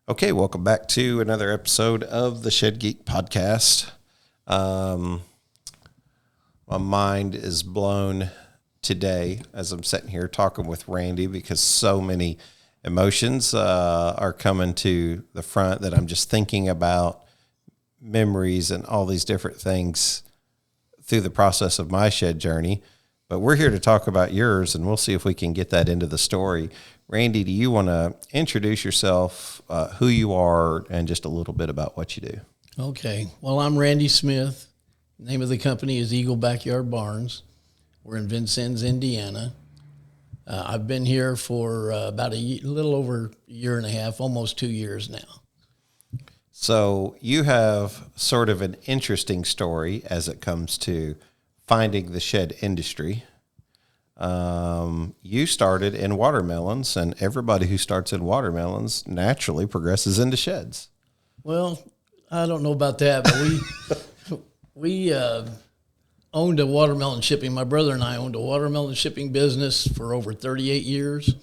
Okay, welcome back to another episode of the Shed Geek Podcast. My mind is blown today as I'm sitting here talking with Randy because so many emotions are coming to the front that I'm just thinking about memories and all these different things through the process of my shed journey. But we're here to talk about yours, and we'll see if we can get that into the story. Randy, do you want to introduce yourself, who you are, and just a little bit about what you do? Okay. Well, I'm Randy Smith. The name of the company is Eagle Backyard Barns. We're in Vincennes, Indiana. I've been here for about a little over a year and a half, almost 2 years now. So you have sort of an interesting story as it comes to finding the shed industry. You started in watermelons, and everybody who starts in watermelons naturally progresses into sheds. Well, I don't know about that, but we owned a watermelon shipping. My brother and I owned a watermelon shipping business for over 38 years.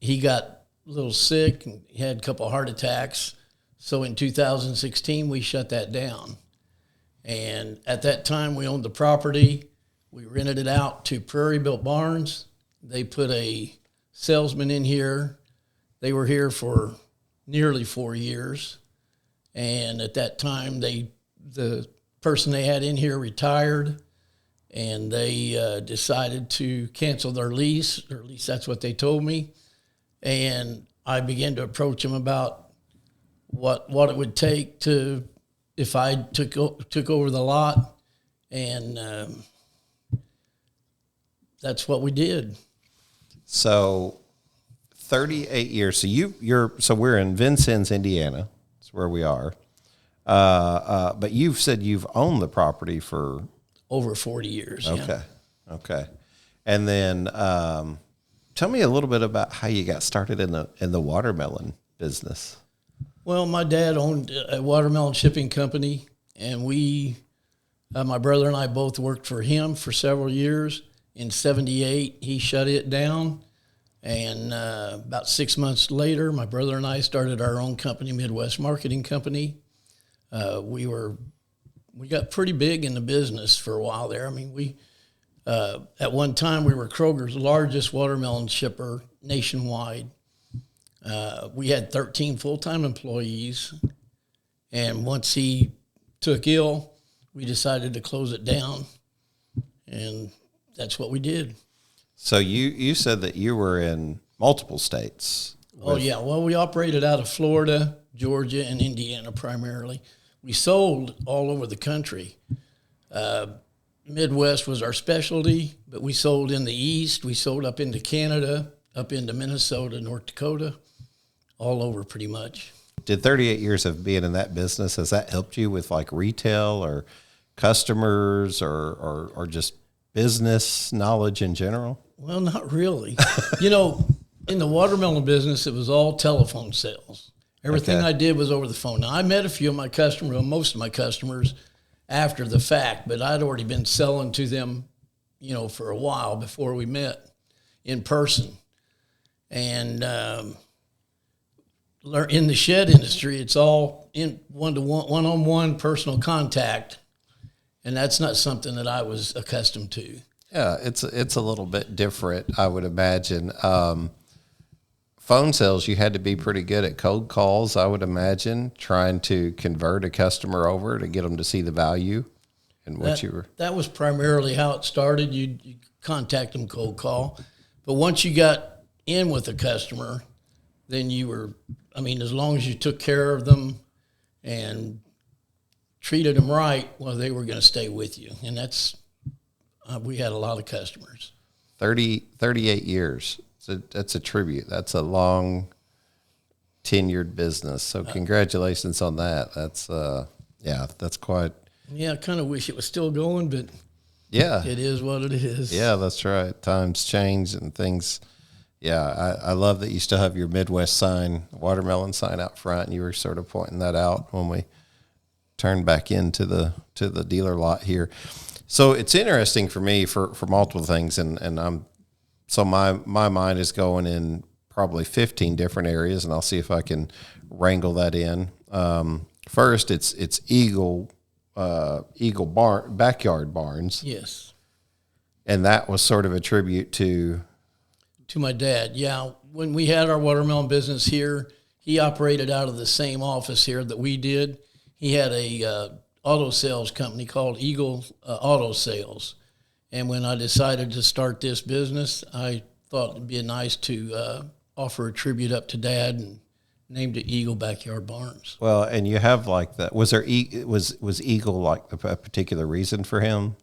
He got a little sick and he had a couple of heart attacks. So in 2016, we shut that down. And at that time, we owned the property. We rented it out to Prairie Built barns. They put a salesman in here. They were here for nearly 4 years. And at that time, the person they had in here retired, and they decided to cancel their lease, or at least that's what they told me. And I began to approach them about what it would take to, if I took over the lot, and that's what we did. So 38 years. So we're in Vincennes, Indiana. That's where we are. But you've said you've owned the property for over 40 years. Okay. Yeah. Okay. And then tell me a little bit about how you got started in the watermelon business. Well, my dad owned a watermelon shipping company, and my brother and I both worked for him for several years. In 1978, he shut it down, and about 6 months later, my brother and I started our own company, Midwest Marketing Company. We got pretty big in the business for a while there. I mean, at one time, we were Kroger's largest watermelon shipper nationwide. We had 13 full-time employees, and once he took ill, we decided to close it down, and that's what we did. So you said that you were in multiple states. Oh, yeah. Well, we operated out of Florida, Georgia, and Indiana primarily. We sold all over the country. Midwest was our specialty, but we sold in the East. We sold up into Canada, up into Minnesota, North Dakota, all over pretty much. Did 38 years of being in that business, has that helped you with like retail or customers or just business knowledge in general? Well, not really. In the watermelon business, it was all telephone sales. Everything I did was over the phone. Now, I met a few of my customers, most of my customers, after the fact, but I'd already been selling to them, for a while before we met in person. And in the shed industry, it's all in one-on-one personal contact, and that's not something that I was accustomed to. Yeah, it's a little bit different, I would imagine. Phone sales, you had to be pretty good at cold calls, I would imagine, trying to convert a customer over to get them to see the value in what you were. That was primarily how it started. You contact them cold call. But once you got in with a customer, then as long as you took care of them and treated them right, well, they were going to stay with you. And we had a lot of customers. 38 years. That's a tribute. That's a long tenured business. So congratulations on that. That's quite. Yeah, I kind of wish it was still going, but yeah, it is what it is. Yeah, that's right. Times change and things. Yeah, I love that you still have your Midwest watermelon sign out front, and you were sort of pointing that out when we turned back into the dealer lot here. So it's interesting for me for multiple things, and my mind is going in probably 15 different areas, and I'll see if I can wrangle that in. First, it's Eagle backyard barns. Yes. And that was sort of a tribute to my dad. Yeah. When we had our watermelon business here, he operated out of the same office here that we did. He had a auto sales company called Eagle Auto Sales. And when I decided to start this business, I thought it'd be nice to offer a tribute up to Dad and named it Eagle Backyard Barns. Well, and you have like that. Was Eagle like a particular reason for him?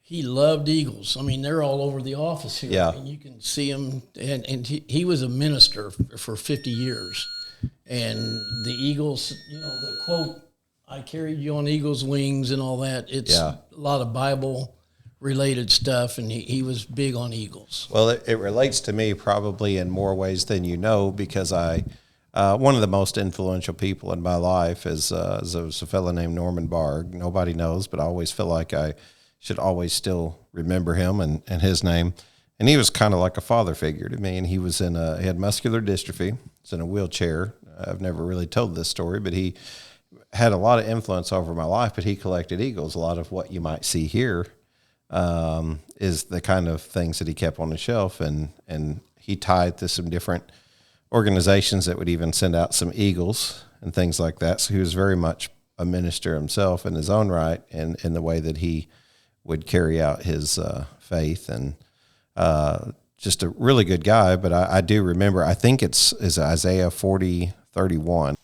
He loved eagles. I mean, they're all over the office here. Yeah. And you can see him. And he was a minister for 50 years. And the eagles, the quote, "I carried you on eagle's wings" and all that. It's a lot of Bible-related stuff, and he was big on eagles. Well, it relates to me probably in more ways than you know, because one of the most influential people in my life is a fellow named Norman Barg. Nobody knows, but I always feel like I should always still remember him and his name. And he was kind of like a father figure to me. And he was he had muscular dystrophy. He's in a wheelchair. I've never really told this story, but he had a lot of influence over my life. But he collected eagles. A lot of what you might see here is the kind of things that he kept on the shelf. And he tied to some different organizations that would even send out some eagles and things like that. So he was very much a minister himself in his own right, and in the way that he would carry out his faith, and just a really good guy. But I do remember, I think it's Isaiah 40:31.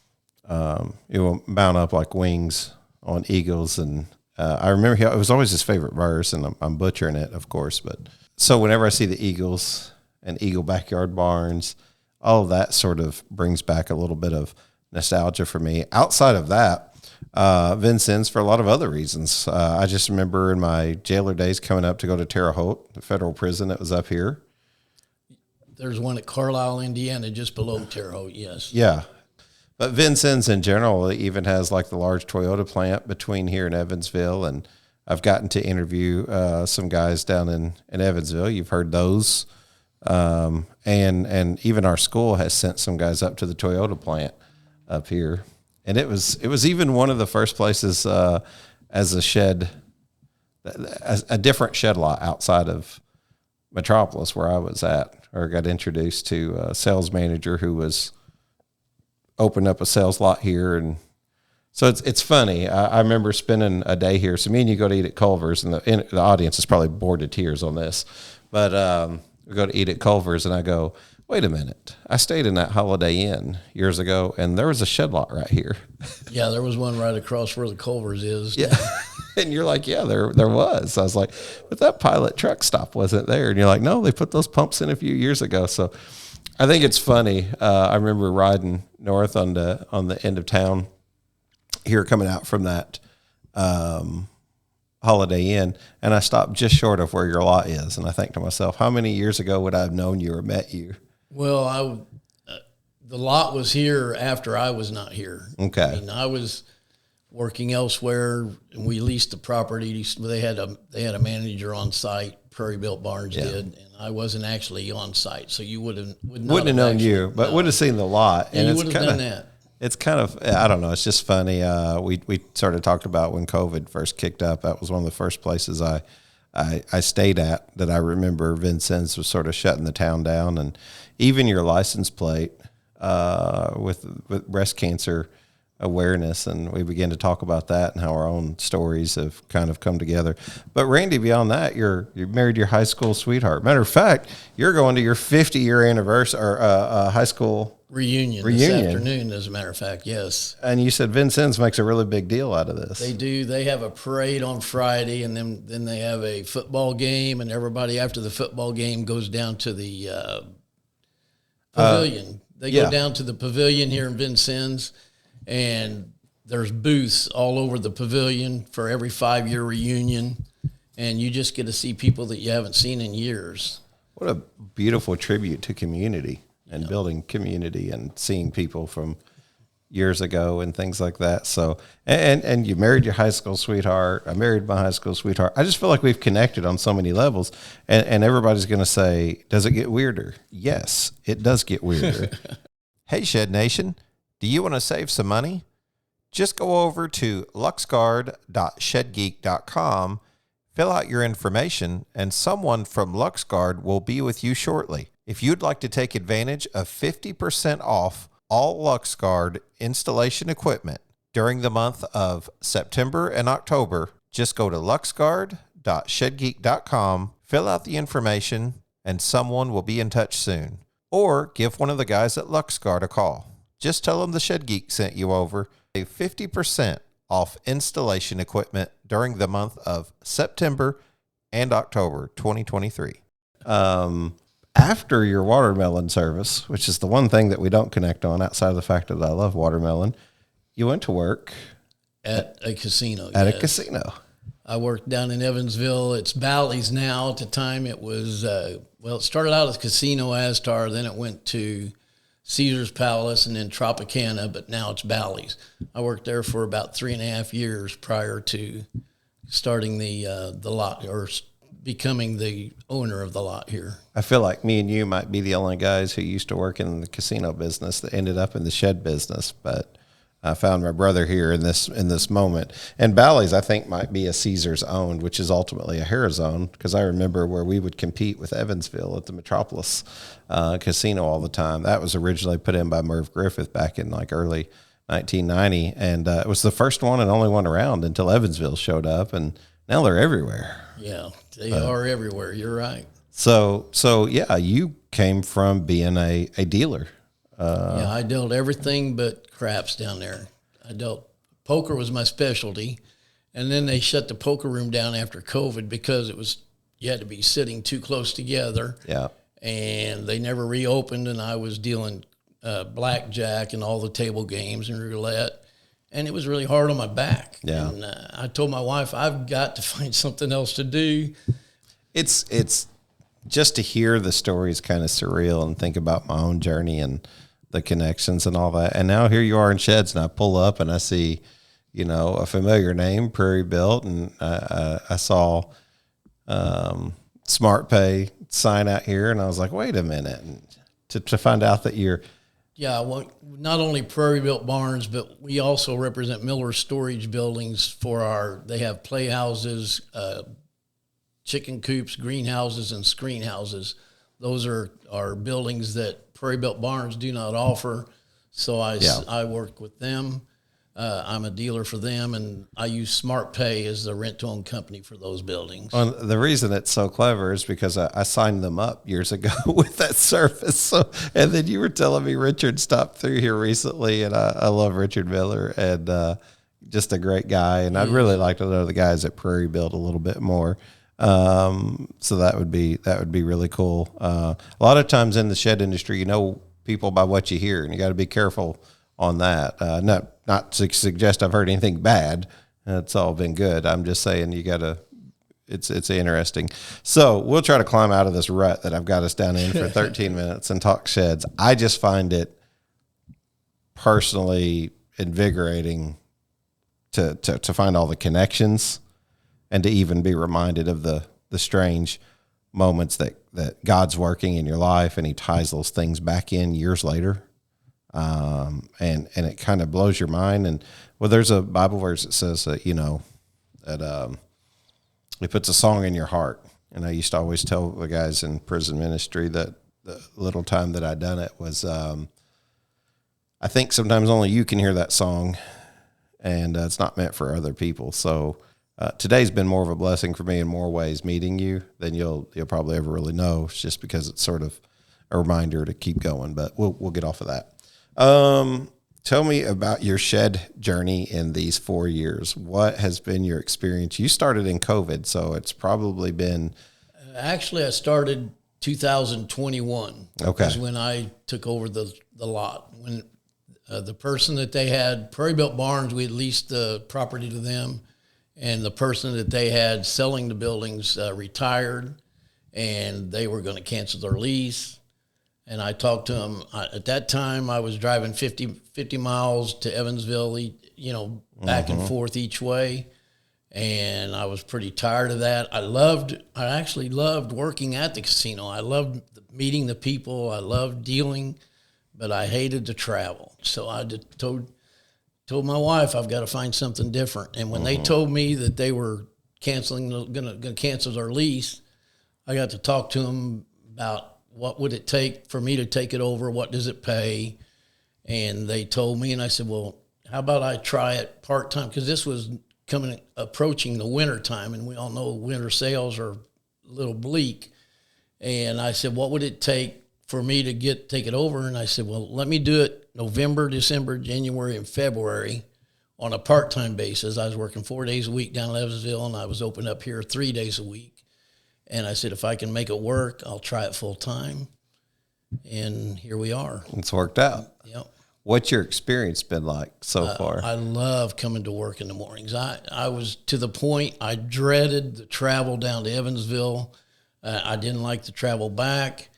It will mount up like wings on eagles. And I remember it was always his favorite verse, and I'm butchering it, of course. But so whenever I see the eagles and Eagle Backyard Barns, all of that sort of brings back a little bit of nostalgia for me. Outside of that, Vincennes for a lot of other reasons. I just remember in my jailer days coming up to go to Terre Haute, the federal prison that was up here. There's one at Carlisle, Indiana, just below Terre Haute, yes. Yeah. But Vincennes in general even has like the large Toyota plant between here and Evansville. And I've gotten to interview some guys down in Evansville. You've heard those. And even our school has sent some guys up to the Toyota plant up here. And it was even one of the first places as a different shed lot outside of Metropolis where I was at, or got introduced to a sales manager who was opened up a sales lot here. And so it's funny. I remember spending a day here. So me and you go to eat at Culver's, and the audience is probably bored to tears on this, but we go to eat at Culver's, and I go, wait a minute, I stayed in that Holiday Inn years ago, and there was a shed lot right here. Yeah, there was one right across where the Culver's is. Yeah. And you're like, yeah, there was. I was like, but that Pilot truck stop wasn't there. And you're like, no, they put those pumps in a few years ago. So I think it's funny. I remember riding north on the end of town here, coming out from that Holiday Inn, and I stopped just short of where your lot is. And I think to myself, how many years ago would I have known you or met you? Well, the lot was here after I was not here. Okay. I mean, I was working elsewhere, and we leased the property. They had a manager on site. Prairie Built Barns did, and I wasn't actually on site, so you wouldn't have known you, but would have seen the lot. And you would have done that. It's kind of, I don't know, it's just funny. We sort of talked about when COVID first kicked up. That was one of the first places I stayed at that I remember Vincennes was sort of shutting the town down. And even your license plate with breast cancer awareness, and we began to talk about that and how our own stories have kind of come together. But Randy, beyond that, you married your high school sweetheart. Matter of fact, you're going to your 50-year anniversary or high school reunion this afternoon, as a matter of fact. Yes. And you said Vincennes makes a really big deal out of this. They do. They have a parade on Friday, and then they have a football game, and everybody after the football game goes down to the pavilion. They go down to the pavilion here in Vincennes, and there's booths all over the pavilion for every 5-year reunion, and you just get to see people that you haven't seen in years. What a beautiful tribute to community and building community and seeing people from, years ago and things like that. So, and you married your high school sweetheart. I married my high school sweetheart. I just feel like we've connected on so many levels, and everybody's going to say, does it get weirder? Yes, it does get weirder. Hey, Shed Nation, do you want to save some money? Just go over to LuxGuard.ShedGeek.com, fill out your information, and someone from LuxGuard will be with you shortly. If you'd like to take advantage of 50% off all LuxGuard installation equipment during the month of September and October, just go to LuxGuard.ShedGeek.com, fill out the information, and someone will be in touch soon. Or give one of the guys at LuxGuard a call. Just tell them the Shed Geek sent you over. Save 50% off installation equipment during the month of September and October 2023. After your watermelon service, which is the one thing that we don't connect on outside of the fact that I love watermelon, you went to work at a casino. A casino. I worked down in Evansville. It's Bally's now. At the time, it was, it started out as Casino Astar, then it went to Caesar's Palace and then Tropicana, but now it's Bally's. I worked there for about 3.5 years prior to starting the lot, or becoming the owner of the lot here. I feel like me and you might be the only guys who used to work in the casino business that ended up in the shed business, but I found my brother here in this moment. And Bally's, I think, might be a Caesar's owned, which is ultimately a Harrah's owned, because I remember where we would compete with Evansville at the Metropolis Casino all the time. That was originally put in by Merv Griffith back in like early 1990, and it was the first one and only one around until Evansville showed up, and now they're everywhere. Yeah, they are everywhere. You're right. So yeah, you came from being a dealer. Yeah, I dealt everything but craps down there. Poker was my specialty, and then they shut the poker room down after COVID because you had to be sitting too close together. Yeah, and they never reopened, and I was dealing blackjack and all the table games and roulette, and it was really hard on my back. Yeah, and I told my wife, I've got to find something else to do. It's just to hear the story is kind of surreal, and think about my own journey and the connections and all that. And now here you are in sheds, and I pull up and I see, a familiar name, Prairie Built, and I saw SmartPay sign out here, and I was like, wait a minute, and to find out that you're. Yeah, well, not only Prairie Built barns, but we also represent Miller Storage Buildings they have playhouses, chicken coops, greenhouses, and screen houses. Those are buildings that Prairie Built barns do not offer. So I work with them. I'm a dealer for them, and I use SmartPay as the rent-to-own company for those buildings. Well, the reason it's so clever is because I signed them up years ago with that service. So, and then you were telling me Richard stopped through here recently, and I love Richard Miller, and just a great guy. And I'd really like to know the guys at Prairie Built a little bit more. So that would be really cool. A lot of times in the shed industry, people by what you hear, and you got to be careful on that. Not to suggest I've heard anything bad. It's all been good. I'm just saying it's interesting. So we'll try to climb out of this rut that I've got us down in for 13 minutes and talk sheds. I just find it personally invigorating to find all the connections, and to even be reminded of the strange moments that God's working in your life, and he ties those things back in years later. And it kind of blows your mind. And there's a Bible verse that says that, that he puts a song in your heart. And I used to always tell the guys in prison ministry that the little time that I'd done it was, I think sometimes only you can hear that song, and it's not meant for other people. So, today's been more of a blessing for me in more ways, meeting you, than you'll probably ever really know. It's just because it's sort of a reminder to keep going, but we'll get off of that. Tell me about your shed journey in these 4 years. What has been your experience? You started in COVID, so it's probably been. Actually, I started 2021. Okay. Is when I took over the lot. When the person that they had, Prairie Built Barns, we had leased the property to them. And the person that they had selling the buildings retired, and they were going to cancel their lease. And I talked to him. At that time, I was driving 50 miles to Evansville, back and forth each way. And I was pretty tired of that. I actually loved working at the casino. I loved meeting the people. I loved dealing, but I hated to travel. So I just told my wife, I've got to find something different. And when they told me that they were gonna cancel their lease, I got to talk to them about what would it take for me to take it over? What does it pay? And they told me, and I said, well, how about I try it part-time? Because this was approaching the winter time, and we all know winter sales are a little bleak. And I said, what would it take for me to take it over? And I said, well, let me do it November, December, January, and February on a part-time basis. I was working 4 days a week down in Evansville, and I was open up here 3 days a week. And I said, if I can make it work, I'll try it full time. And here we are. It's worked out. Yep. What's your experience been like so far? I love coming to work in the mornings. I was to the point I dreaded the travel down to Evansville. I didn't like to travel back.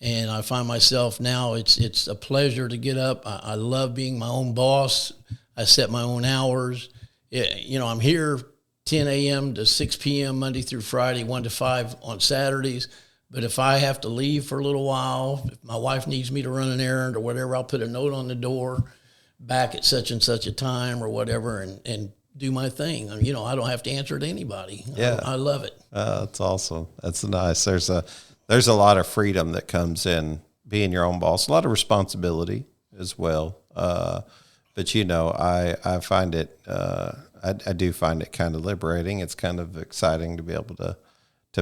And I find myself now, it's a pleasure to get up. I love being my own boss. I set my own hours. I'm here 10 a.m. to 6 p.m. Monday through Friday, 1 to 5 on Saturdays. But if I have to leave for a little while, if my wife needs me to run an errand or whatever, I'll put a note on the door back at such and such a time or whatever and do my thing. I don't have to answer to anybody. Yeah. I love it. That's awesome. That's nice. There's a lot of freedom that comes in being your own boss, a lot of responsibility as well. But I find it, I do find it kind of liberating. It's kind of exciting to be able to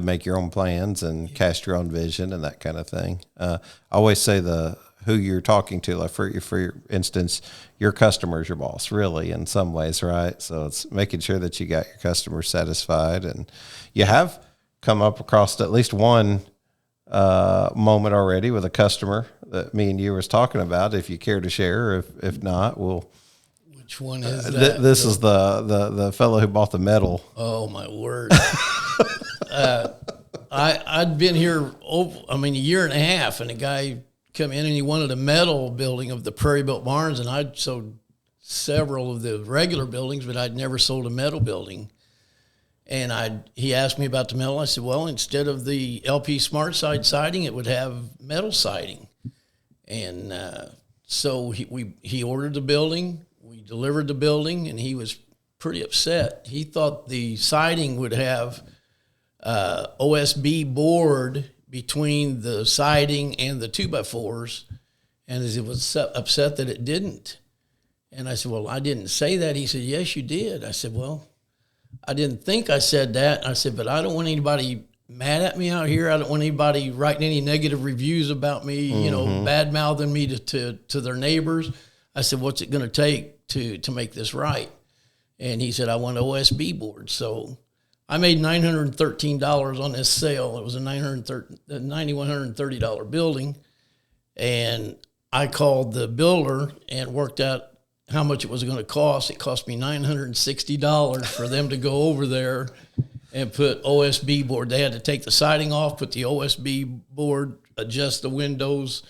make your own plans and cast your own vision and that kind of thing. I always say who you're talking to, like for your instance, your customer is your boss, really, in some ways, right? So it's making sure that you got your customers satisfied, and you have come up across at least one moment already with a customer that me and you was talking about. If you care to share, if not, we'll. Which one is that? This is the fellow who bought the medal. Oh my word! I'd been here a year and a half, and a guy come in and he wanted a metal building of the Prairie Built barns, and I'd sold several of the regular buildings, but I'd never sold a metal building. And he asked me about the metal. I said, well, instead of the LP Smart Side siding, it would have metal siding. And so he ordered the building. We delivered the building, and he was pretty upset. He thought the siding would have OSB board between the siding and the 2x4s, and he was upset that it didn't. And I said, well, I didn't say that. He said, yes, you did. I said, well, I didn't think I said that. I said, but I don't want anybody mad at me out here. I don't want anybody writing any negative reviews about me, bad-mouthing me to their neighbors. I said, what's it going to take to make this right? And he said, I want OSB board. So I made $913 on this sale. It was a $9,130 building. And I called the builder and worked out how much it was going to cost. It cost me $960 for them to go over there and put OSB board. They had to take the siding off, put the OSB board, adjust the windows,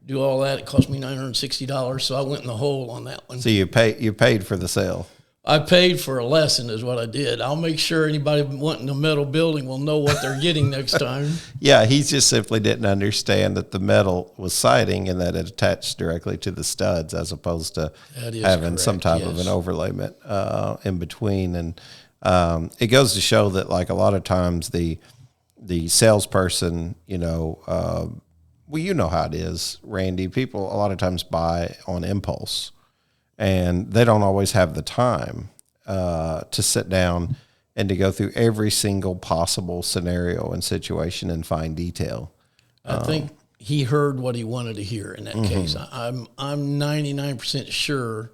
do all that. It cost me $960. So I went in the hole on that one. So you paid for the sale. I paid for a lesson is what I did. I'll make sure anybody wanting a metal building will know what they're getting next time. Yeah, he just simply didn't understand that the metal was siding and that it attached directly to the studs as opposed to having correct. Some type of an overlayment in between. And it goes to show that, like, a lot of times the salesperson, well, you know how it is, Randy. People a lot of times buy on impulse. And they don't always have the time to sit down and to go through every single possible scenario and situation in fine detail. I think he heard what he wanted to hear in that case. I'm 99% sure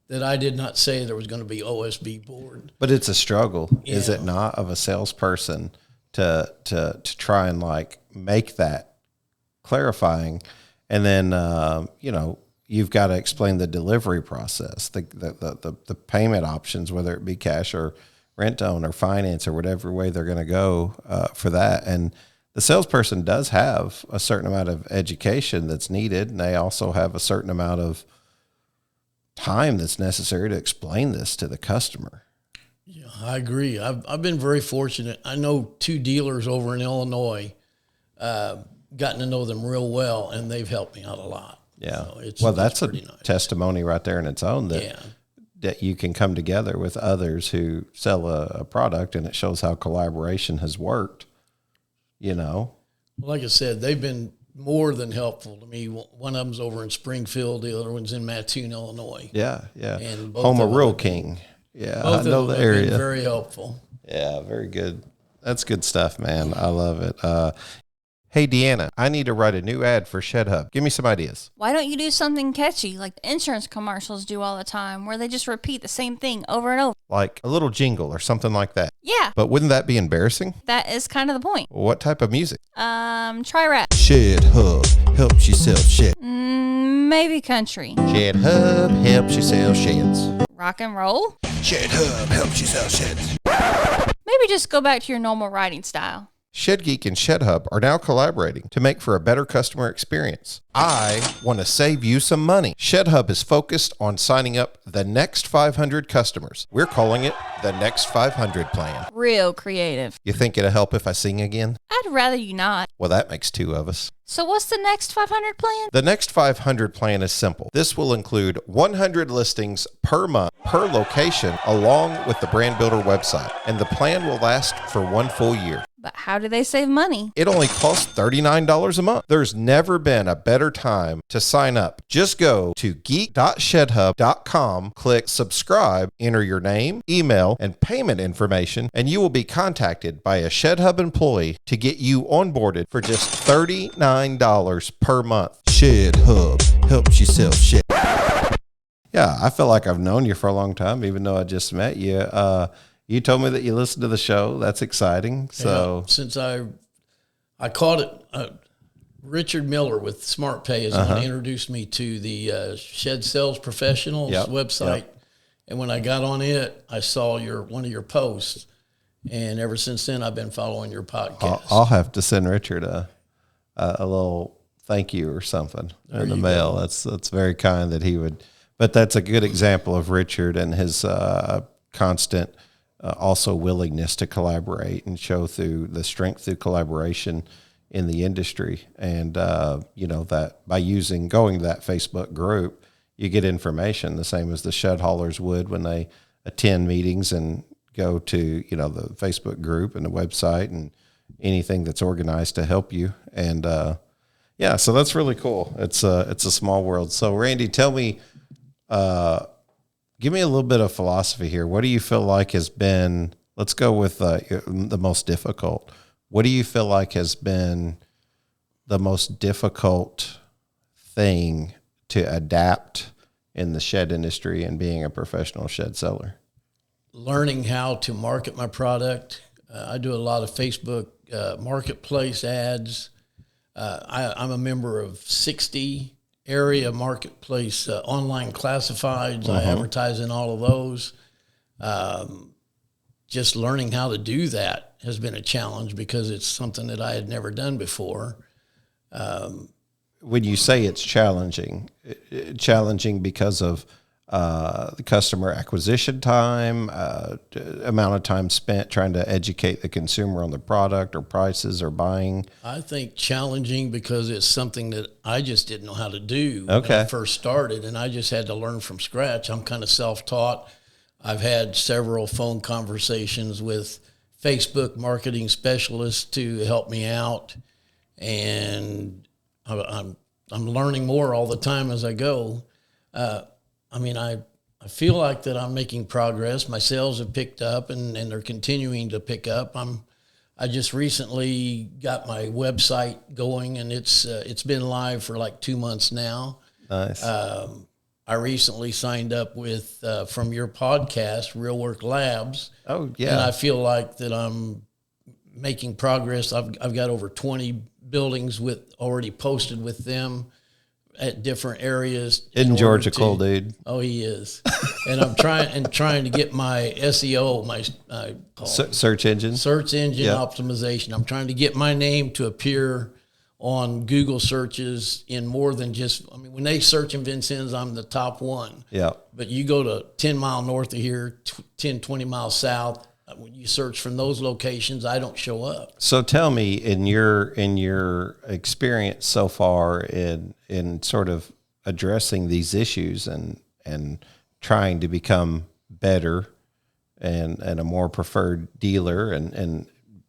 that I did not say there was going to be OSB board. But it's a struggle, is it not, of a salesperson to try and make that clarifying, and then you've got to explain the delivery process, the payment options, whether it be cash or rent own or finance or whatever way they're going to go for that. And the salesperson does have a certain amount of education that's needed, and they also have a certain amount of time that's necessary to explain this to the customer. Yeah, I agree. I've been very fortunate. I know 2 dealers over in Illinois, gotten to know them real well, and they've helped me out a lot. Yeah. So that's a pretty nice testimony right there in its own that you can come together with others who sell a product, and it shows how collaboration has worked, Well, like I said, they've been more than helpful to me. One of them's over in Springfield. The other one's in Mattoon, Illinois. Yeah, yeah. And Home of Real King. Yeah, both I know of them the area. have been very helpful. Yeah, very good. That's good stuff, man. I love it. Hey, Deanna, I need to write a new ad for Shed Hub. Give me some ideas. Why don't you do something catchy like insurance commercials do all the time, where they just repeat the same thing over and over? Like a little jingle or something like that. Yeah, But wouldn't that be embarrassing? that is kind of the point. What type of music? Try rap. Shed Hub helps you sell shed. Maybe country. Shed Hub helps you sell sheds. Rock and roll. Shed Hub helps you sell sheds. Maybe just go back to your normal writing style. Shed Geek and Shed Hub are now collaborating to make for a better customer experience. I want to save you some money. Shed Hub is focused on signing up the next 500 customers. We're calling it the Next 500 Plan. Real creative. You think it'll help if I sing again? I'd rather you not. Well, that makes 2 of us. So what's the next 500 plan? The Next 500 Plan is simple. This will include 100 listings per month, per location, along with the Brand Builder website. And the plan will last for 1 full year. But how do they save money? It only costs $39 a month. There's never been a better time to sign up. Just go to geek.shedhub.com, click subscribe, enter your name, email, and payment information, and you will be contacted by a Shed Hub employee to get you onboarded for just $39 per month. Shed Hub helps you sell shed. Yeah, I feel like I've known you for a long time, even though I just met you. You told me that you listened to the show. That's exciting. So since I caught it, Richard Miller with SmartPay is the one who introduced me to the Shed Sales Professionals website. Yep. And when I got on it, I saw one of your posts. And ever since then, I've been following your podcast. I'll have to send Richard a little thank you or something in the mail. That's very kind that he would. But that's a good example of Richard and his constant also willingness to collaborate and show through the strength through collaboration in the industry. And, that by going to that Facebook group, you get information the same as the shed haulers would when they attend meetings and go to, the Facebook group and the website and anything that's organized to help you. And, so that's really cool. It's a small world. So Randy, tell me, give me a little bit of philosophy here. What do you feel like has been, let's go with the most difficult. What do you feel like has been the most difficult thing to adapt in the shed industry and being a professional shed seller? Learning how to market my product. I do a lot of Facebook marketplace ads. I'm a member of 60 area marketplace online classifieds. I advertise in all of those. Just learning how to do that has been a challenge because it's something that I had never done before. When you say it's challenging because of the customer acquisition time, amount of time spent trying to educate the consumer on the product or prices or buying? I think challenging because it's something that I just didn't know how to do when I first started, and I just had to learn from scratch. I'm kind of self-taught. I've had several phone conversations with Facebook marketing specialists to help me out, and I'm learning more all the time as I go. I feel like that I'm making progress. My sales have picked up and they're continuing to pick up. I just recently got my website going and it's been live for like 2 months now. Nice. I recently signed up with, from your podcast, Real Work Labs. Oh yeah. And I feel like that I'm making progress. I've got over 20 buildings already posted with them. at different areas. Isn't George a cool dude? Oh, he is. And I'm trying to get my SEO, my search engine optimization. I'm trying to get my name to appear on Google searches in more than just, I mean, when they search in Vincennes, I'm the top one. Yeah. But you go to 10 mile north of here, 10, 20 miles south, when you search from those locations, I don't show up. So tell me, in your experience so far in sort of addressing these issues and trying to become better and a more preferred dealer and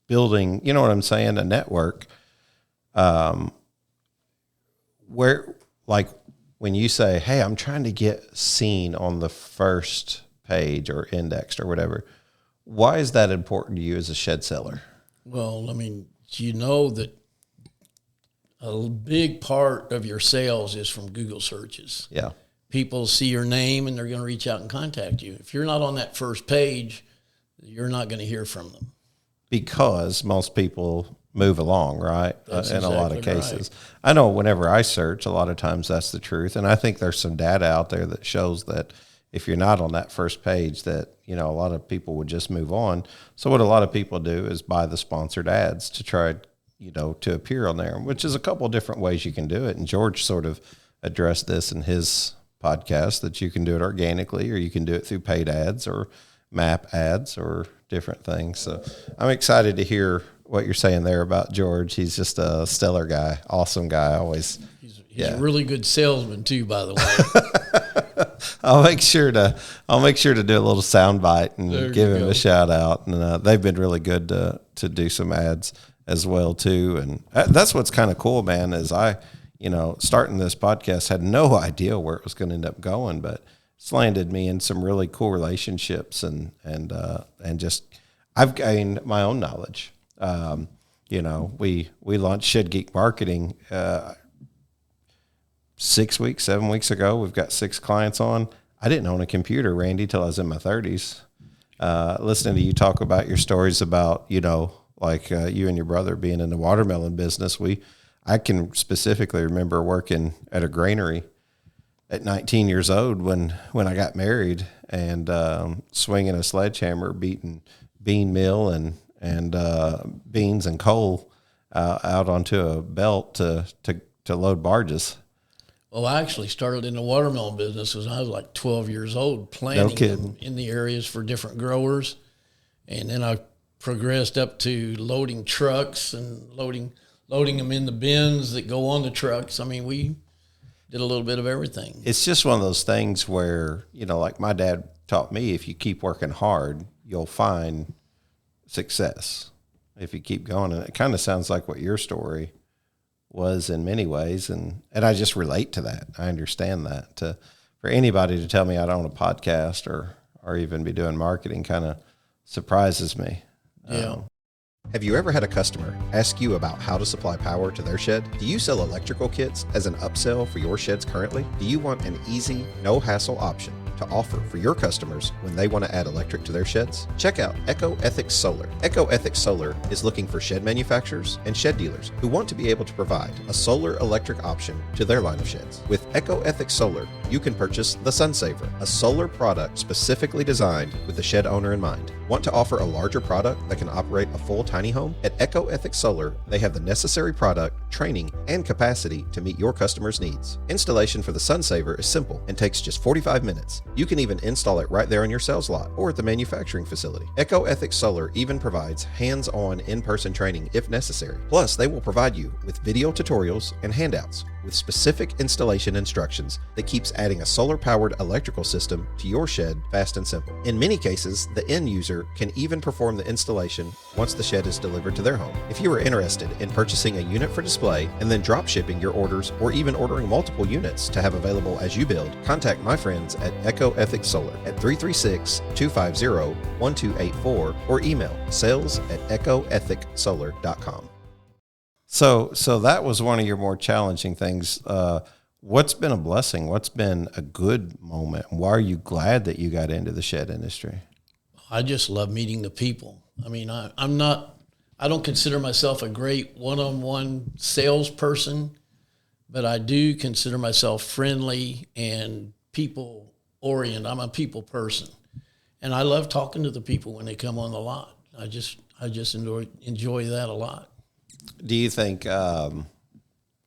building, you know what I'm saying, a network, where, like, when you say, hey, I'm trying to get seen on the first page or indexed or whatever, why is that important to you as a shed seller? Well, I mean, you know that a big part of your sales is from Google searches. Yeah. People see your name and they're going to reach out and contact you. If you're not on that first page, you're not going to hear from them. Because most people move along, right? That's in a lot of exactly cases. right. I know whenever I search, a lot of times that's the truth. And I think there's some data out there that shows that if you're not on that first page, that, you know, a lot of people would just move on. So what a lot of people do is buy the sponsored ads to try, you know, to appear on there, which is a couple of different ways you can do it. And George sort of addressed this in his podcast, that you can do it organically, or you can do it through paid ads or map ads or different things. So I'm excited to hear what you're saying there about George. He's just a stellar guy, awesome guy. Always. He's a really good salesman too, by the way. I'll make sure to do a little sound bite and give him a shout out. And they've been really good to do some ads as well too. And that's what's kind of cool, man, is starting this podcast, had no idea where it was going to end up going, but it's landed me in some really cool relationships and just, I've gained my own knowledge. We launched Shed Geek Marketing 7 weeks ago. We've got 6 clients on. I didn't own a computer, Randy, till I was in my 30s. Listening to you talk about your stories about, you and your brother being in the watermelon business. I can specifically remember working at a granary at 19 years old when I got married, and swinging a sledgehammer, beating bean meal and beans and coal out onto a belt to load barges. Well, I actually started in the watermelon business when I was like 12 years old, planting them in the areas for different growers. And then I progressed up to loading trucks and loading them in the bins that go on the trucks. I mean, we did a little bit of everything. It's just one of those things where, like my dad taught me, if you keep working hard, you'll find success if you keep going. And it kind of sounds like what your story was in many ways. And I just relate to that. I understand that. For anybody to tell me I don't own a podcast or even be doing marketing kind of surprises me. Yeah. Have you ever had a customer ask you about how to supply power to their shed? Do you sell electrical kits as an upsell for your sheds currently? Do you want an easy, no-hassle option to offer for your customers when they want to add electric to their sheds? Check out EcoEthics Solar. EcoEthics Solar is looking for shed manufacturers and shed dealers who want to be able to provide a solar electric option to their line of sheds. With EcoEthics Solar, you can purchase the SunSaver, a solar product specifically designed with the shed owner in mind. Want to offer a larger product that can operate a full tiny home? At EcoEthics Solar, they have the necessary product, training, and capacity to meet your customers' needs. Installation for the SunSaver is simple and takes just 45 minutes. You can even install it right there on your sales lot or at the manufacturing facility. EcoEthics Solar even provides hands-on in-person training if necessary. Plus, they will provide you with video tutorials and handouts with specific installation instructions that keeps adding a solar-powered electrical system to your shed fast and simple. In many cases, the end user can even perform the installation once the shed is delivered to their home. If you are interested in purchasing a unit for display and then drop shipping your orders, or even ordering multiple units to have available as you build, contact my friends at EcoEthics Solar at 336-250-1284 or email sales@ecoethicsolar.com. So that was one of your more challenging things. What's been a blessing? What's been a good moment? Why are you glad that you got into the shed industry? I just love meeting the people. I mean, I don't consider myself a great one-on-one salesperson, but I do consider myself friendly and people oriented. I'm a people person, and I love talking to the people when they come on the lot. I just enjoy that a lot. Do you think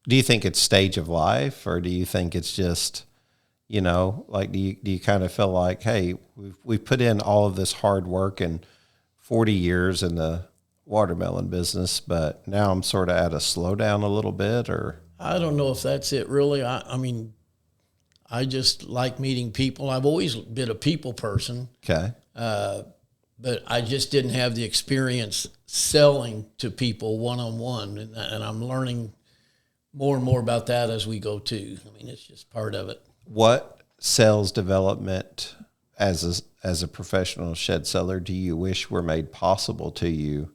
it's stage of life, or do you think it's just, like, do you kind of feel like, hey, we've put in all of this hard work and 40 years in the watermelon business, but now I'm sort of at a slowdown a little bit? Or I don't know if that's it really. I mean, I just like meeting people. I've always been a people person. Okay. But I just didn't have the experience selling to people one-on-one, and I'm learning more and more about that as we go too. I mean, it's just part of it. What sales development as a professional shed seller do you wish were made possible to you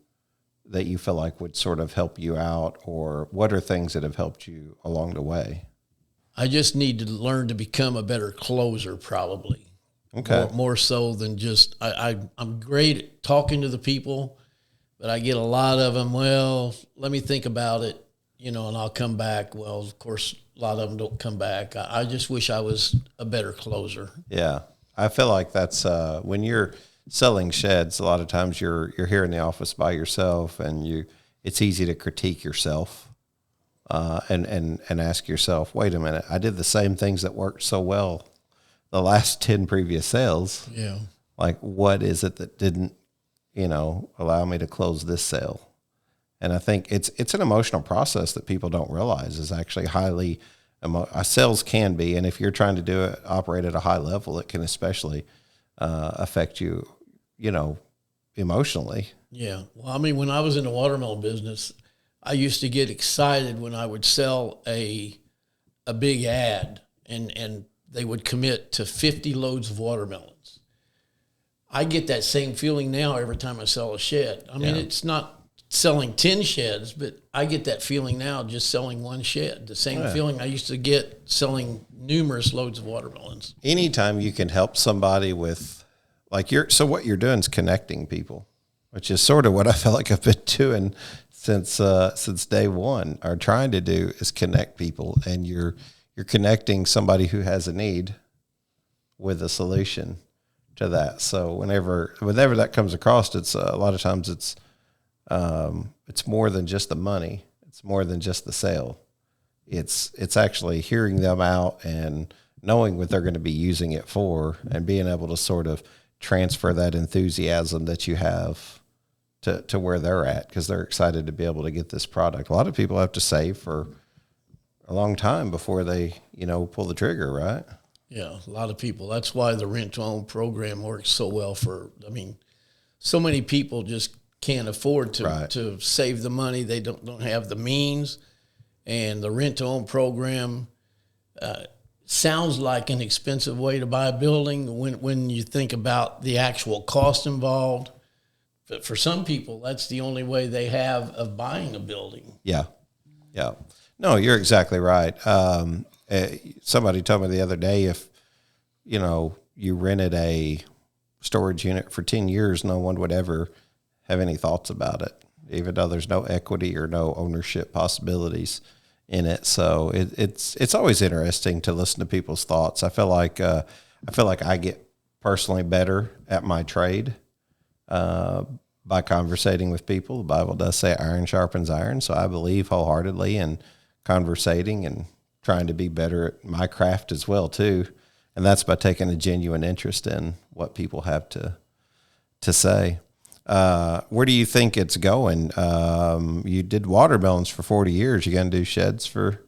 that you feel like would sort of help you out, or what are things that have helped you along the way? I just need to learn to become a better closer, probably. Okay. More so than just, I'm great at talking to the people, but I get a lot of them, well, let me think about it, and I'll come back. Well, of course, a lot of them don't come back. I just wish I was a better closer. Yeah. I feel like that's when you're selling sheds, a lot of times you're here in the office by yourself, and it's easy to critique yourself and ask yourself, wait a minute, I did the same things that worked so well the last 10 previous sales. Yeah. Like, what is it that didn't, allow me to close this sale? And I think it's an emotional process that people don't realize is actually highly sales can be. And if you're trying to operate at a high level, it can especially affect you, emotionally. Yeah. Well, I mean, when I was in the watermelon business, I used to get excited when I would sell a big ad and they would commit to 50 loads of watermelons. I get that same feeling now every time I sell a shed. I mean, It's not selling 10 sheds, but I get that feeling now just selling one shed. The same feeling I used to get selling numerous loads of watermelons. Anytime you can help somebody with, so what you're doing is connecting people, which is sort of what I feel like I've been doing since day one, or trying to do, is connect people. And you're connecting somebody who has a need with a solution to that. So whenever that comes across, it's a lot of times it's more than just the money. It's more than just the sale. It's actually hearing them out and knowing what they're going to be using it for, and being able to sort of transfer that enthusiasm that you have to where they're at, because they're excited to be able to get this product. A lot of people have to save for a long time before they, pull the trigger, right? Yeah, a lot of people. That's why the rent-to-own program works so well so many people just can't afford to save the money. They don't have the means. And the rent-to-own program sounds like an expensive way to buy a building when you think about the actual cost involved. But for some people, that's the only way they have of buying a building. Yeah. Yeah. No, you're exactly right. Somebody told me the other day, if, you rented a storage unit for 10 years, no one would ever have any thoughts about it, even though there's no equity or no ownership possibilities in it. So it's always interesting to listen to people's thoughts. I feel like I get personally better at my trade by conversating with people. The Bible does say iron sharpens iron, so I believe wholeheartedly in conversating and trying to be better at my craft as well too. And that's by taking a genuine interest in what people have to say. Where do you think it's going? You did watermelons for 40 years. You going to do sheds for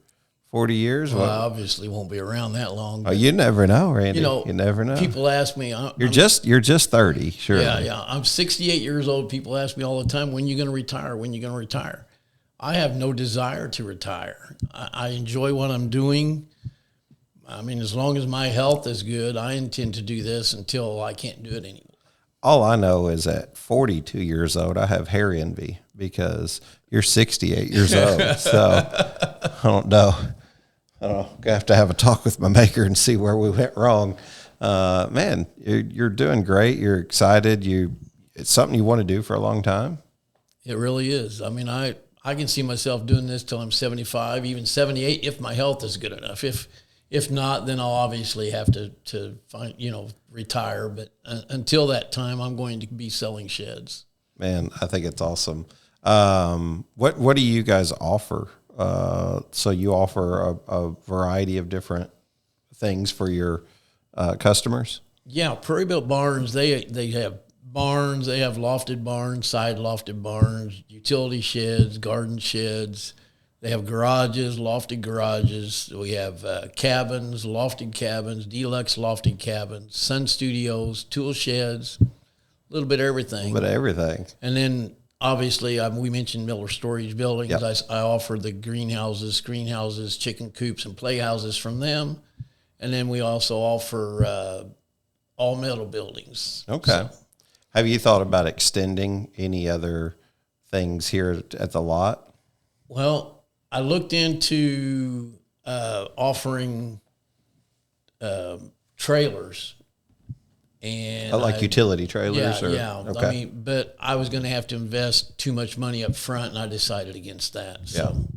40 years? Well, I obviously won't be around that long. Oh, you never know, Randy. You never know. People ask me. You're just 30, sure. Yeah. I'm 68 years old. People ask me all the time, when you going to retire? When you going to retire? I have no desire to retire. I enjoy what I'm doing. I mean, as long as my health is good, I intend to do this until I can't do it anymore. All I know is at 42 years old, I have hair envy because you're 68 years old. So I don't know. I have to have a talk with my maker and see where we went wrong. Man, you're doing great. You're excited. It's something you want to do for a long time. It really is. I mean, I I can see myself doing this till I'm 75, even 78, if my health is good enough. If not, then I'll obviously have to find, retire. But until that time, I'm going to be selling sheds. Man, I think it's awesome. What do you guys offer? So you offer a variety of different things for your customers? Yeah, Prairie Built barns, they have barns, they have lofted barns, side lofted barns, utility sheds, garden sheds. They have garages, lofted garages. We have cabins, lofted cabins, deluxe lofted cabins, sun studios, tool sheds, a little bit of everything. And then obviously we mentioned Miller Storage Buildings. Yep. I offer the greenhouses, chicken coops, and playhouses from them. And then we also offer all metal buildings. Okay. So, have you thought about extending any other things here at the lot? Well, I looked into offering trailers, and utility trailers. Yeah. Okay. I mean, but I was going to have to invest too much money up front, and I decided against that. So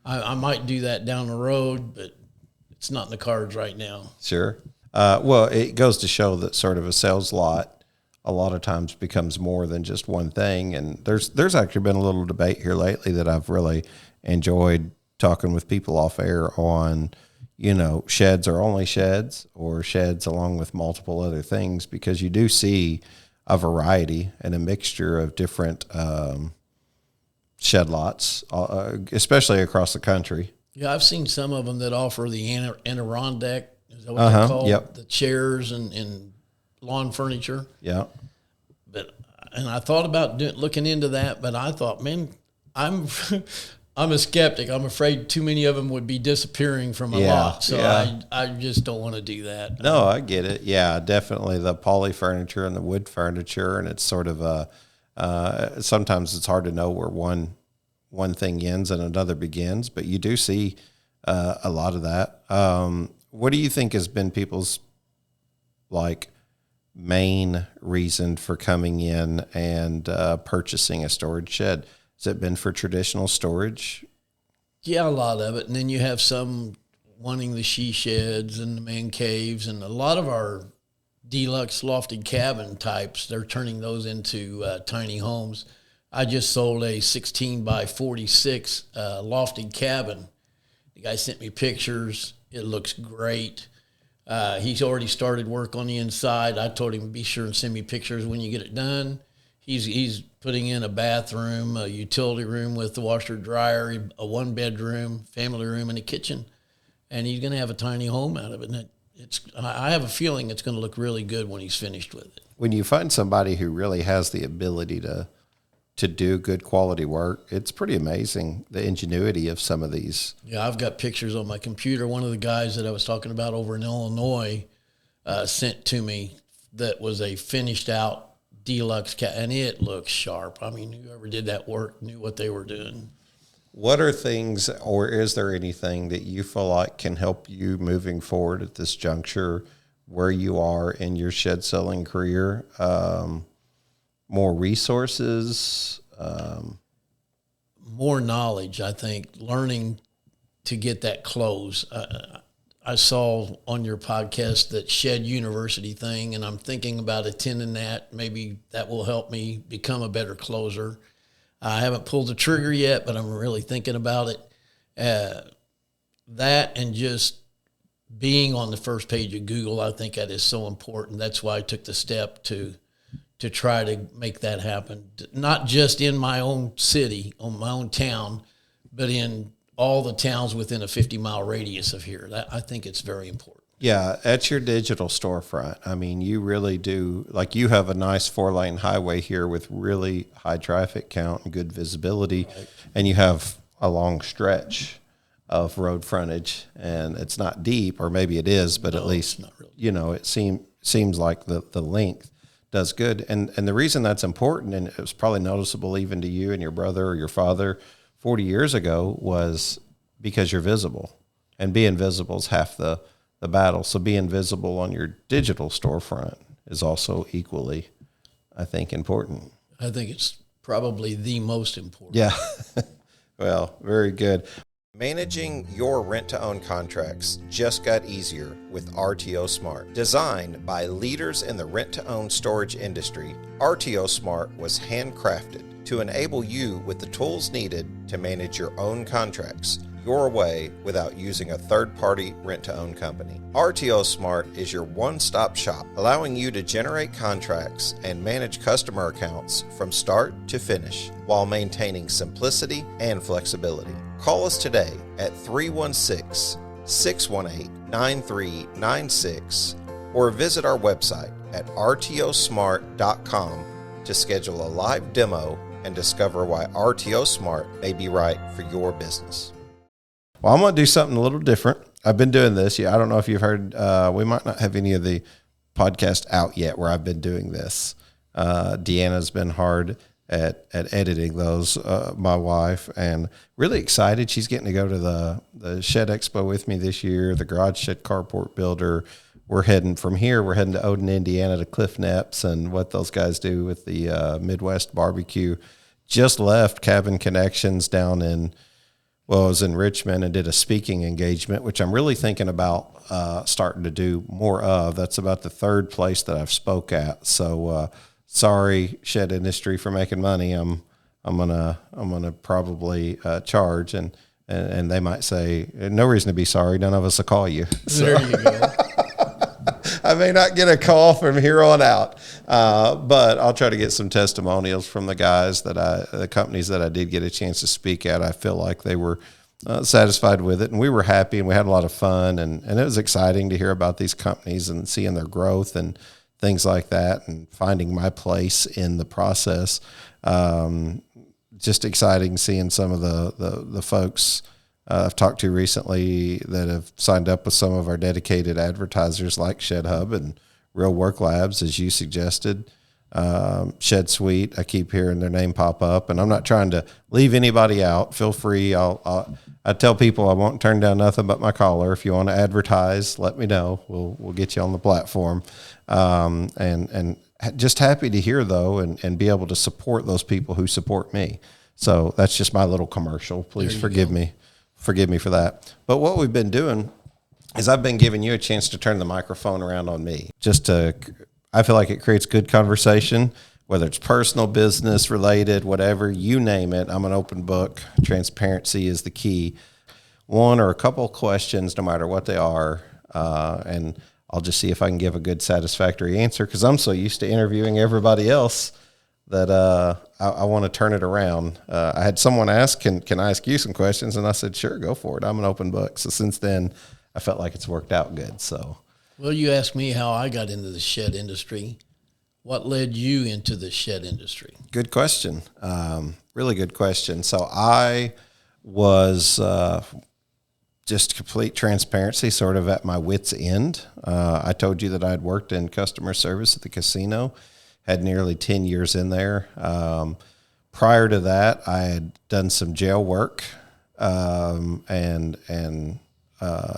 I might do that down the road, but it's not in the cards right now. Sure. Well, it goes to show that sort of a sales lot a lot of times becomes more than just one thing. And there's actually been a little debate here lately that I've really enjoyed talking with people off air on, sheds are only sheds or sheds along with multiple other things, because you do see a variety and a mixture of different shed lots, especially across the country. Yeah, I've seen some of them that offer the Adirondack, is that what they call it? The chairs and lawn furniture. Yeah. And I thought about looking into that, but I thought, man, I'm a skeptic. I'm afraid too many of them would be disappearing from a lot. So I just don't want to do that. No, I get it. Yeah, definitely the poly furniture and the wood furniture. And it's sort of sometimes it's hard to know where one thing ends and another begins, but you do see a lot of that. What do you think has been people's main reason for coming in and purchasing a storage shed? Has it been for traditional storage? Yeah, a lot of it. And then you have some wanting the she sheds and the man caves, and a lot of our deluxe lofted cabin types, they're turning those into tiny homes. I just sold a 16 by 46 lofted cabin. The guy sent me pictures. It looks great. He's already started work on the inside. I told him, be sure and send me pictures when you get it done. He's putting in a bathroom, a utility room with the washer dryer, a 1-bedroom, family room, and a kitchen. And he's going to have a tiny home out of it. And I have a feeling it's going to look really good when he's finished with it. When you find somebody who really has the ability to do good quality work, it's pretty amazing, the ingenuity of some of these. Yeah, I've got pictures on my computer. One of the guys that I was talking about over in Illinois sent to me that was a finished out deluxe and it looks sharp. I mean, whoever did that work knew what they were doing. What are things, or is there anything that you feel like can help you moving forward at this juncture where you are in your shed selling career? More resources, more knowledge, I think, learning to get that close. I saw on your podcast that Shed University thing, and I'm thinking about attending that. Maybe that will help me become a better closer. I haven't pulled the trigger yet, but I'm really thinking about it. That and just being on the first page of Google, I think that is so important. That's why I took the step to try to make that happen, not just in my own city, on my own town, but in all the towns within a 50-mile radius of here. I think it's very important. Yeah, at your digital storefront, I mean, you really do, you have a nice 4-lane highway here with really high traffic count and good visibility, right. And you have a long stretch of road frontage, and it's not deep, or maybe it is, but at least, not really. It seems like the length does good. And the reason that's important, and it was probably noticeable even to you and your brother or your father 40 years ago, was because you're visible. And being visible is half the battle. So being visible on your digital storefront is also equally, I think, important. I think it's probably the most important. Yeah. Well, very good. Managing your rent-to-own contracts just got easier with RTO Smart. Designed by leaders in the rent-to-own storage industry, RTO Smart was handcrafted to enable you with the tools needed to manage your own contracts your way without using a third-party rent-to-own company. RTO Smart is your one-stop shop, allowing you to generate contracts and manage customer accounts from start to finish while maintaining simplicity and flexibility. Call us today at 316-618-9396 or visit our website at rtosmart.com to schedule a live demo and discover why RTO Smart may be right for your business. Well, I'm going to do something a little different. I've been doing this. Yeah, I don't know if you've heard, we might not have any of the podcasts out yet where I've been doing this. Deanna's been hard at editing those, my wife, and really excited. She's getting to go to the Shed Expo with me this year, the Garage Shed Carport Builder. We're heading from here. We're heading to Odin, Indiana to Cliff Kneps and what those guys do with the Midwest barbecue. Just left Cabin Connections down in, well, I was in Richmond and did a speaking engagement, which I'm really thinking about starting to do more of. That's about the third place that I've spoke at. So sorry, shed industry, for making money. I'm gonna probably charge, and they might say no reason to be sorry. None of us will call you. So. There you go. I may not get a call from here on out, but I'll try to get some testimonials from the guys the companies that I did get a chance to speak at. I feel like they were satisfied with it, and we were happy, and we had a lot of fun, and it was exciting to hear about these companies and seeing their growth and things like that, and finding my place in the process. Just exciting seeing some of the folks I've talked to recently that have signed up with some of our dedicated advertisers like Shed Hub and Real Work Labs, as you suggested. Shed Suite, I keep hearing their name pop up, and I'm not trying to leave anybody out. Feel free. I tell people I won't turn down nothing but my caller. If you want to advertise, let me know. We'll get you on the platform. And just happy to hear though, and be able to support those people who support me. So that's just my little commercial. Please forgive me for that. But what we've been doing is I've been giving you a chance to turn the microphone around on me. I feel like it creates good conversation, whether it's personal, business related, whatever, you name it. I'm an open book. Transparency is the key. One or a couple of questions, no matter what they are. And I'll just see if I can give a good satisfactory answer, because I'm so used to interviewing everybody else that I want to turn it around. I had someone ask, can I ask you some questions? And I said, sure, go for it. I'm an open book. So since then, I felt like it's worked out good. So, Well, you asked me how I got into the shed industry. What led you into the shed industry? Good question. Really good question. So I was just complete transparency, sort of at my wit's end. I told you that I had worked in customer service at the casino, had nearly 10 years in there. Prior to that, I had done some jail work and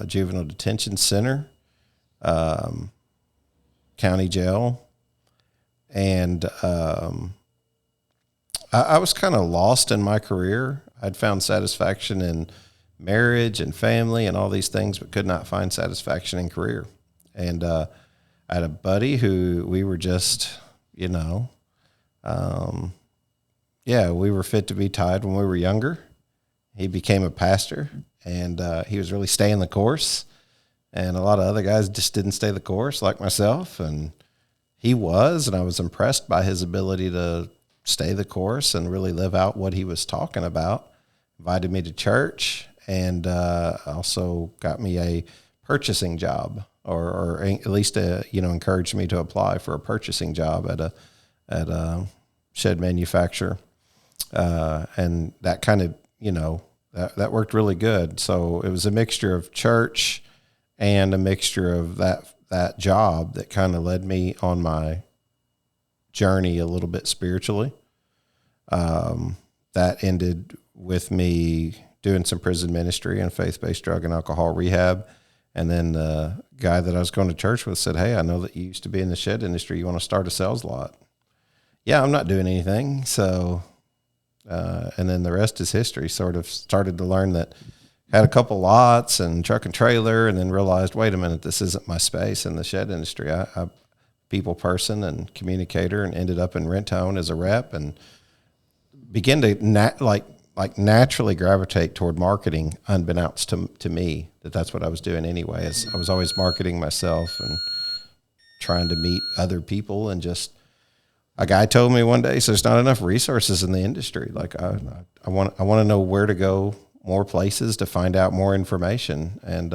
juvenile detention center, county jail. And I was kind of lost in my career. I'd found satisfaction in marriage and family and all these things, but could not find satisfaction in career. And I had a buddy who we were just, we were fit to be tied when we were younger. He became a pastor, and he was really staying the course. And a lot of other guys just didn't stay the course, like myself. And he was, and I was impressed by his ability to stay the course and really live out what he was talking about. Invited me to church, and also got me a purchasing job, or at least encouraged me to apply for a purchasing job at a shed manufacturer, and that kind of that worked really good. So it was a mixture of church and a mixture of that job that kind of led me on my journey a little bit spiritually. That ended with me doing some prison ministry and faith-based drug and alcohol rehab. And then the guy that I was going to church with said, hey, I know that you used to be in the shed industry. You want to start a sales lot? Yeah, I'm not doing anything. So And then the rest is history. Sort of started to learn that, had a couple lots and truck and trailer, and then realized, wait a minute, this isn't my space in the shed industry. I people person and communicator, and ended up in rent-to-own as a rep, and began to naturally gravitate toward marketing, unbeknownst to me, that's what I was doing anyway. Is I was always marketing myself and trying to meet other people, and just a guy told me one day, so there's not enough resources in the industry. Like I want to know where to go, more places to find out more information. And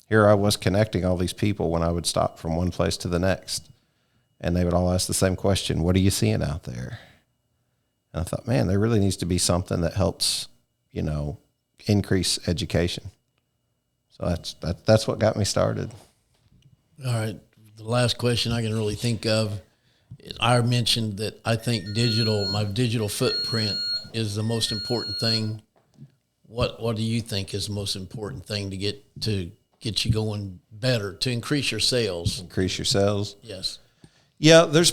here I was connecting all these people when I would stop from one place to the next, and they would all ask the same question: what are you seeing out there? And I thought, man, there really needs to be something that helps, increase education. So that's what got me started. All right. The last question I can really think of, I mentioned that I think my digital footprint is the most important thing. What do you think is the most important thing to get you going better, to increase your sales? Increase your sales? Yes. Yeah, there's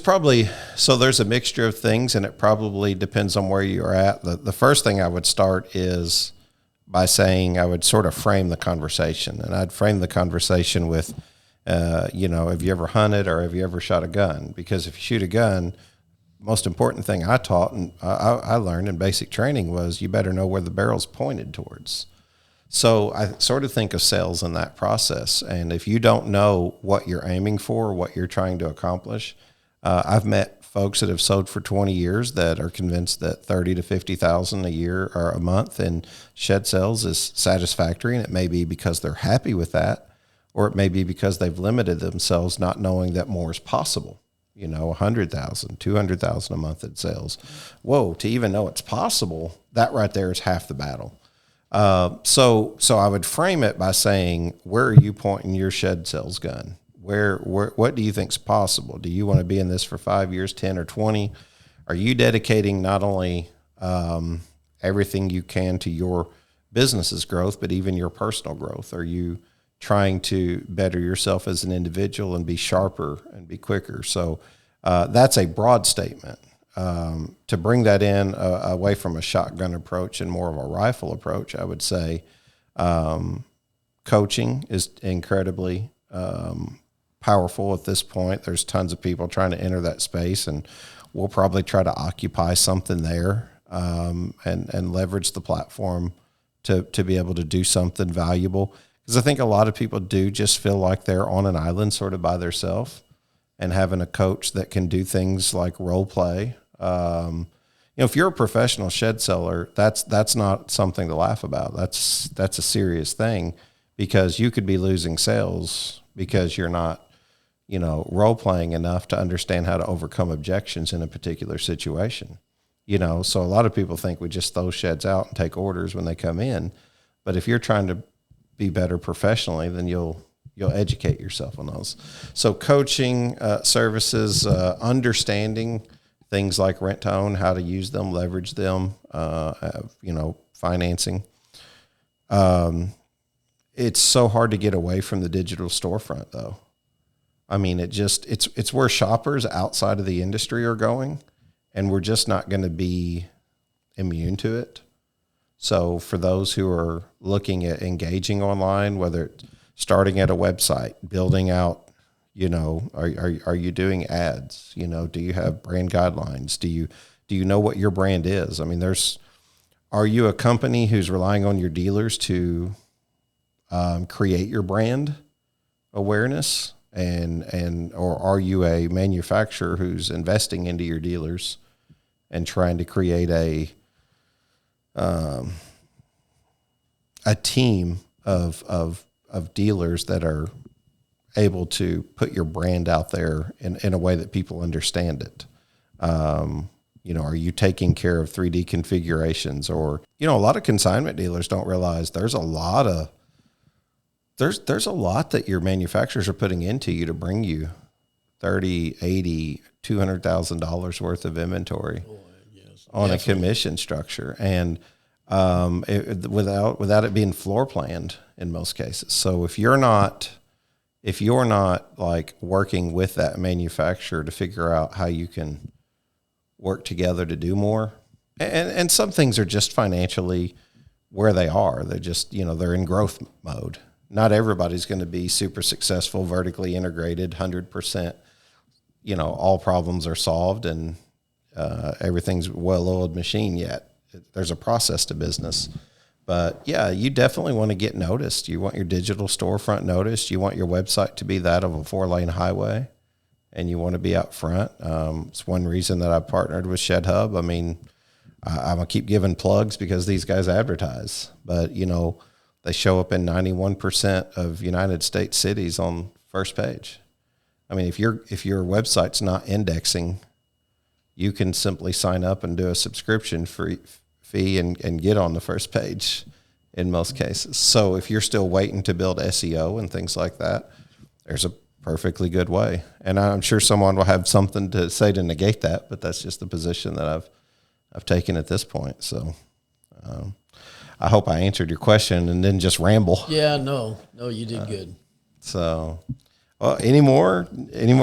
a mixture of things, and it probably depends on where you're at. The first thing I would start is by saying I would sort of frame the conversation, and I'd frame the conversation with, have you ever hunted or have you ever shot a gun? Because if you shoot a gun, most important thing I taught and I learned in basic training was you better know where the barrel's pointed towards. So I sort of think of sales in that process. And if you don't know what you're aiming for, what you're trying to accomplish, I've met folks that have sold for 20 years that are convinced that 30 to 50,000 a year or a month in shed sales is satisfactory. And it may be because they're happy with that, or it may be because they've limited themselves, not knowing that more is possible. 100,000, 200,000 a month in sales. Whoa, to even know it's possible, that right there is half the battle. So I would frame it by saying, where are you pointing your shed sales gun? What do you think is possible? Do you want to be in this for 5 years, 10 or 20? Are you dedicating not only, everything you can to your business's growth, but even your personal growth? Are you trying to better yourself as an individual and be sharper and be quicker? So that's a broad statement. To bring that in away from a shotgun approach and more of a rifle approach, I would say coaching is incredibly powerful at this point. There's tons of people trying to enter that space, and we'll probably try to occupy something there and leverage the platform to be able to do something valuable. Because I think a lot of people do just feel like they're on an island sort of by themselves, and having a coach that can do things like role play. If you're a professional shed seller, that's not something to laugh about. That's a serious thing, because you could be losing sales because you're not, role playing enough to understand how to overcome objections in a particular situation. So a lot of people think we just throw sheds out and take orders when they come in. But if you're trying to be better professionally, then you'll educate yourself on those. So coaching, services, understanding things like rent to own, how to use them, leverage them, financing. It's so hard to get away from the digital storefront, though. I mean, it's where shoppers outside of the industry are going, and we're just not going to be immune to it. So for those who are looking at engaging online, whether it's starting at a website, building out, are you doing ads? Do you have brand guidelines? Do you know what your brand is? I mean, are you a company who's relying on your dealers to create your brand awareness, or are you a manufacturer who's investing into your dealers and trying to create a team of dealers that are able to put your brand out there in a way that people understand it? Are you taking care of 3D configurations? Or, a lot of consignment dealers don't realize there's a lot that your manufacturers are putting into you to bring you $30, $80, $200,000 worth of inventory on a commission structure. And without it being floor planned in most cases. So if you're not like working with that manufacturer to figure out how you can work together to do more, And some things are just financially where they are. They're just, they're in growth mode. Not everybody's going to be super successful, vertically integrated, 100%. All problems are solved and everything's well-oiled machine yet. There's a process to business. But yeah, you definitely want to get noticed. You want your digital storefront noticed. You want your website to be that of a 4-lane highway, and you want to be out front. It's one reason that I partnered with Shed Hub. I mean, I'm going to keep giving plugs because these guys advertise. But, they show up in 91% of United States cities on first page. I mean, if your website's not indexing, you can simply sign up and do a subscription fee and get on the first page in most cases. So if you're still waiting to build SEO and things like that, there's a perfectly good way. And I'm sure someone will have something to say to negate that, but that's just the position that I've taken at this point. So I hope I answered your question and didn't just ramble. Yeah, no, you did good. So, well, any more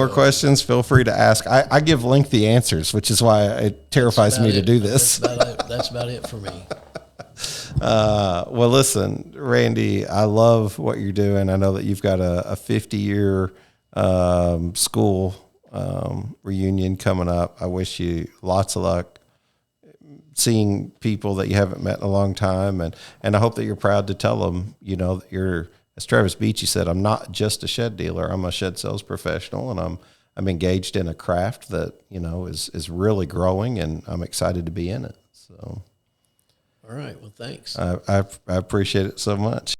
questions? Feel free to ask. I give lengthy answers, which is why it terrifies me to do this. That's about it for me. Well, listen, Randy, I love what you're doing. I know that you've got a 50-year school reunion coming up. I wish you lots of luck seeing people that you haven't met in a long time. And I hope that you're proud to tell them, that you're, as Travis Beachy said, I'm not just a shed dealer. I'm a shed sales professional, and I'm engaged in a craft that, is really growing, and I'm excited to be in it. So. All right. Well, thanks. I appreciate it so much.